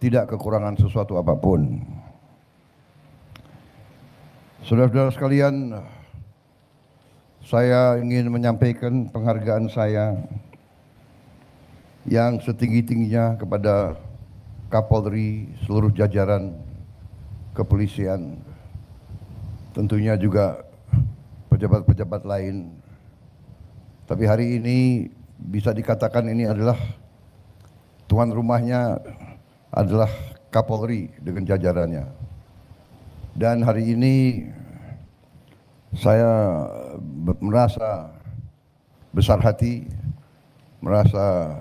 tidak kekurangan sesuatu apapun. Saudara-saudara sekalian, saya ingin menyampaikan penghargaan saya yang setinggi-tingginya kepada Kapolri, seluruh jajaran kepolisian, tentunya juga pejabat-pejabat lain. Tapi hari ini bisa dikatakan ini adalah tuan rumahnya adalah Kapolri dengan jajarannya. Dan hari ini saya merasa besar hati, merasa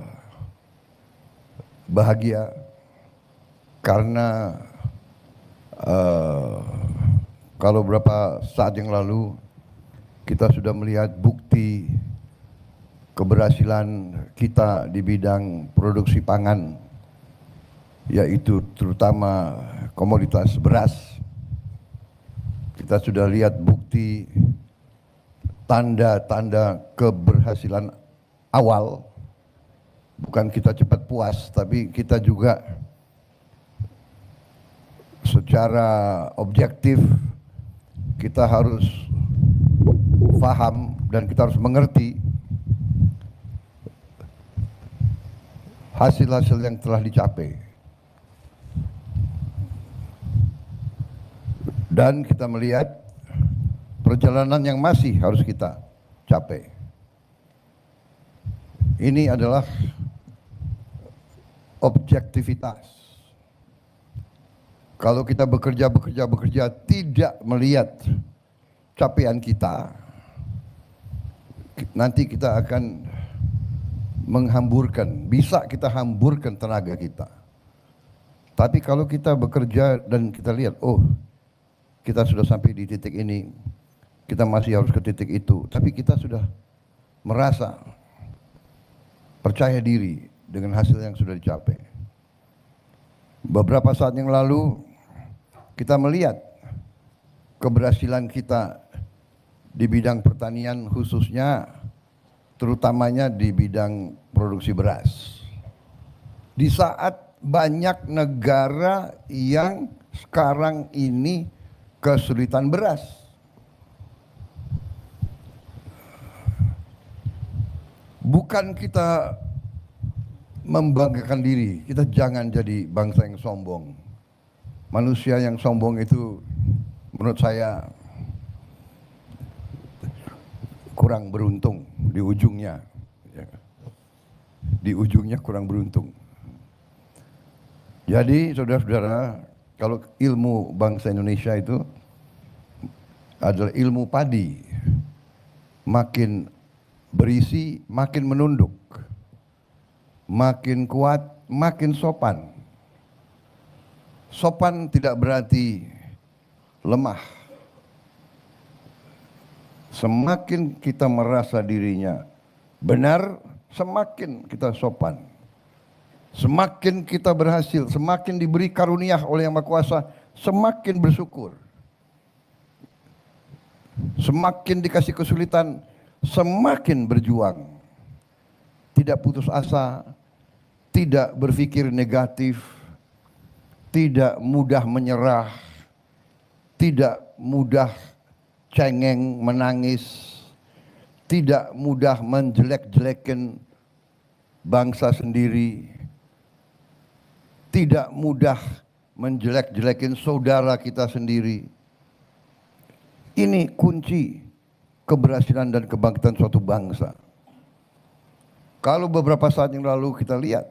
bahagia karena kalau beberapa saat yang lalu kita sudah melihat bukti keberhasilan kita di bidang produksi pangan, yaitu terutama komoditas beras. Kita sudah lihat bukti tanda-tanda keberhasilan awal. Bukan kita cepat puas, tapi kita juga secara objektif kita harus paham dan kita harus mengerti hasil-hasil yang telah dicapai. Dan kita melihat perjalanan yang masih harus kita capai. Ini adalah objektivitas. Kalau kita bekerja tidak melihat capaian kita, nanti kita akan menghamburkan, bisa kita hamburkan tenaga kita. Tapi kalau kita bekerja dan kita lihat, oh kita sudah sampai di titik ini, kita masih harus ke titik itu, tapi kita sudah merasa percaya diri dengan hasil yang sudah dicapai. Beberapa saat yang lalu kita melihat keberhasilan kita di bidang pertanian, khususnya terutamanya di bidang produksi beras. Di saat banyak negara yang sekarang ini kesulitan beras. Bukan kita membanggakan diri, kita jangan jadi bangsa yang sombong. Manusia yang sombong itu menurut saya kurang beruntung di ujungnya. Di ujungnya kurang beruntung. Jadi saudara-saudara, kalau ilmu bangsa Indonesia itu adalah ilmu padi, makin berisi makin menunduk, makin kuat makin sopan. Sopan tidak berarti lemah. Semakin kita merasa dirinya benar, semakin kita sopan. Semakin kita berhasil, semakin diberi karunia oleh Yang Maha Kuasa, semakin bersyukur. Semakin dikasih kesulitan, semakin berjuang. Tidak putus asa, tidak berpikir negatif, tidak mudah menyerah, tidak mudah cengeng, menangis, tidak mudah menjelek-jelekan bangsa sendiri, tidak mudah menjelek-jelekin saudara kita sendiri. Ini kunci keberhasilan dan kebangkitan suatu bangsa. Kalau beberapa saat yang lalu kita lihat,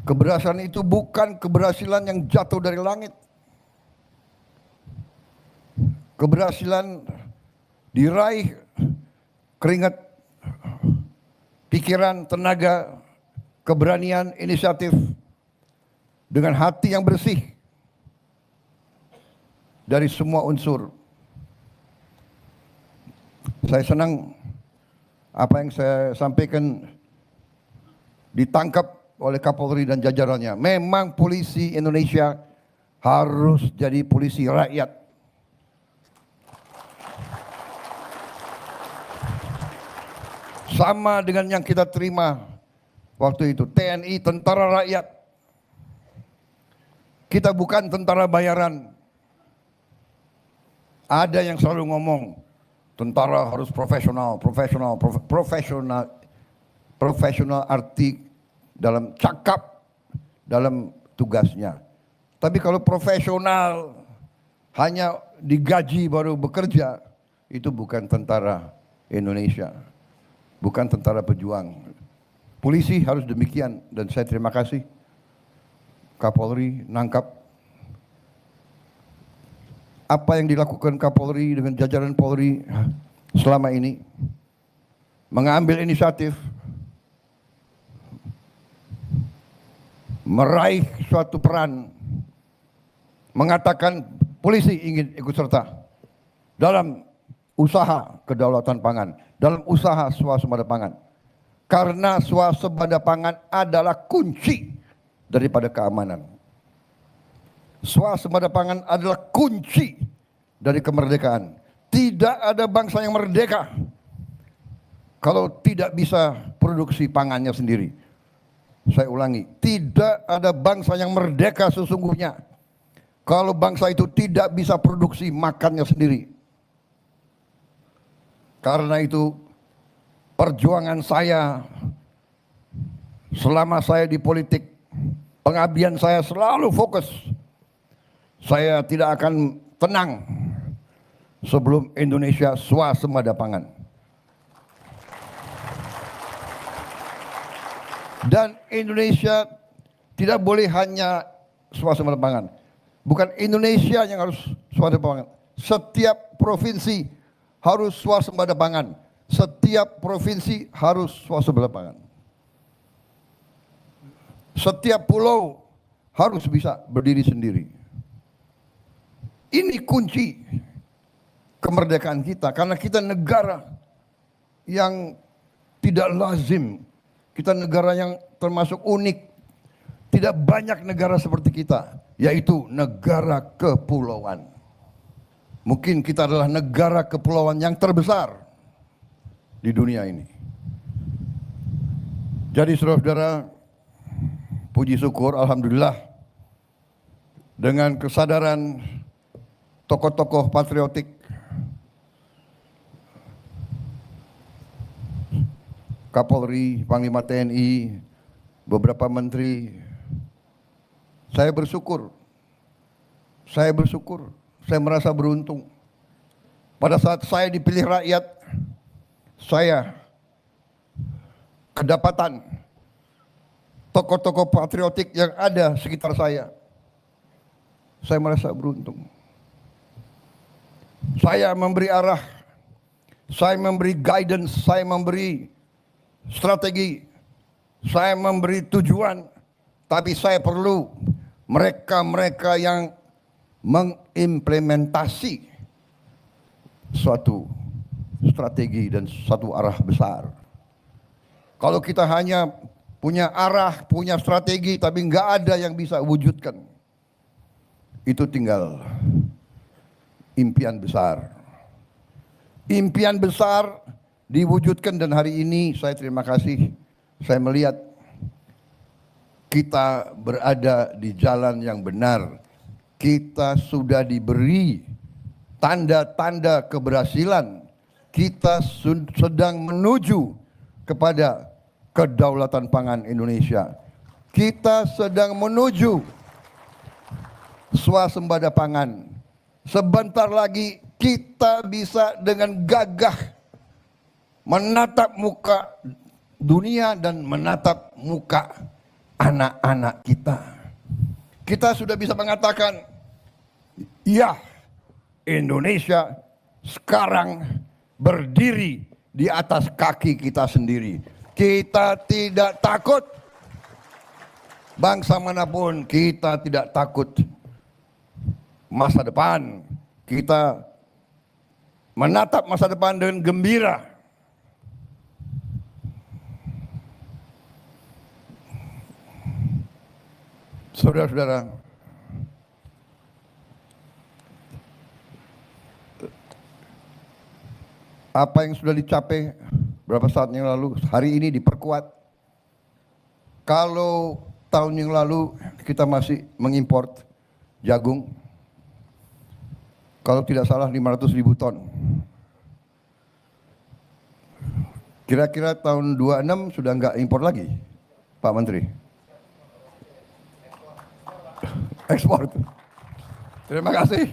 keberhasilan itu bukan keberhasilan yang jatuh dari langit. Keberhasilan diraih keringat, pikiran, tenaga, keberanian, inisiatif, dengan hati yang bersih dari semua unsur. Saya senang apa yang saya sampaikan ditangkap oleh Kapolri dan jajarannya. Memang polisi Indonesia harus jadi polisi rakyat. Sama dengan yang kita terima waktu itu, TNI, tentara rakyat. Kita bukan tentara bayaran. Ada yang selalu ngomong, tentara harus profesional, profesional arti dalam cakap, dalam tugasnya. Tapi kalau profesional hanya digaji baru bekerja, itu bukan tentara Indonesia, bukan tentara pejuang. Polisi harus demikian, dan saya terima kasih Kapolri nangkap apa yang dilakukan Kapolri dengan jajaran Polri selama ini, mengambil inisiatif meraih suatu peran, mengatakan polisi ingin ikut serta dalam usaha kedaulatan pangan, dalam usaha swasembada pangan. Karena swasembada pangan adalah kunci daripada keamanan. Swasembada pangan adalah kunci dari kemerdekaan. Tidak ada bangsa yang merdeka kalau tidak bisa produksi pangannya sendiri. Saya ulangi, tidak ada bangsa yang merdeka sesungguhnya kalau bangsa itu tidak bisa produksi makannya sendiri. Karena itu perjuangan saya selama saya di politik, pengabdian saya selalu fokus. Saya tidak akan tenang sebelum Indonesia swasembada pangan. Dan Indonesia tidak boleh hanya swasembada pangan. Bukan Indonesia yang harus swasembada pangan. Setiap provinsi harus swasembada pangan. Setiap provinsi harus swasembada pangan. Setiap pulau harus bisa berdiri sendiri. Ini kunci kemerdekaan kita, karena kita negara yang tidak lazim, kita negara yang termasuk unik. Tidak banyak negara seperti kita, yaitu negara kepulauan. Mungkin kita adalah negara kepulauan yang terbesar di dunia ini. Jadi saudara-saudara, puji syukur, alhamdulillah, dengan kesadaran tokoh-tokoh patriotik, Kapolri, Panglima TNI, beberapa menteri, saya bersyukur, saya merasa beruntung. Pada saat saya dipilih rakyat, saya kedapatan tokoh-tokoh patriotik yang ada sekitar saya. Saya merasa beruntung. Saya memberi arah, saya memberi guidance, saya memberi strategi, saya memberi tujuan, tapi saya perlu mereka-mereka yang mengimplementasi suatu strategi dan satu arah besar. Kalau kita hanya punya arah, punya strategi, tapi nggak ada yang bisa wujudkan, itu tinggal impian besar. Impian besar diwujudkan, dan hari ini saya terima kasih, saya melihat kita berada di jalan yang benar. Kita sudah diberi tanda-tanda keberhasilan. Kita sedang menuju kepada kedaulatan pangan Indonesia. Kita sedang menuju swasembada pangan. Sebentar lagi kita bisa dengan gagah menatap muka dunia dan menatap muka anak-anak kita. Kita sudah bisa mengatakan, ya, Indonesia sekarang berdiri di atas kaki kita sendiri. Kita tidak takut. Bangsa manapun, kita tidak takut. Masa depan, kita menatap masa depan dengan gembira. Saudara-saudara, apa yang sudah dicapai berapa saat yang lalu, hari ini diperkuat. Kalau tahun yang lalu kita masih mengimport jagung. Kalau tidak salah 500.000 ton. Kira-kira tahun 26 sudah nggak impor lagi, Pak Menteri? Ekspor. Terima kasih.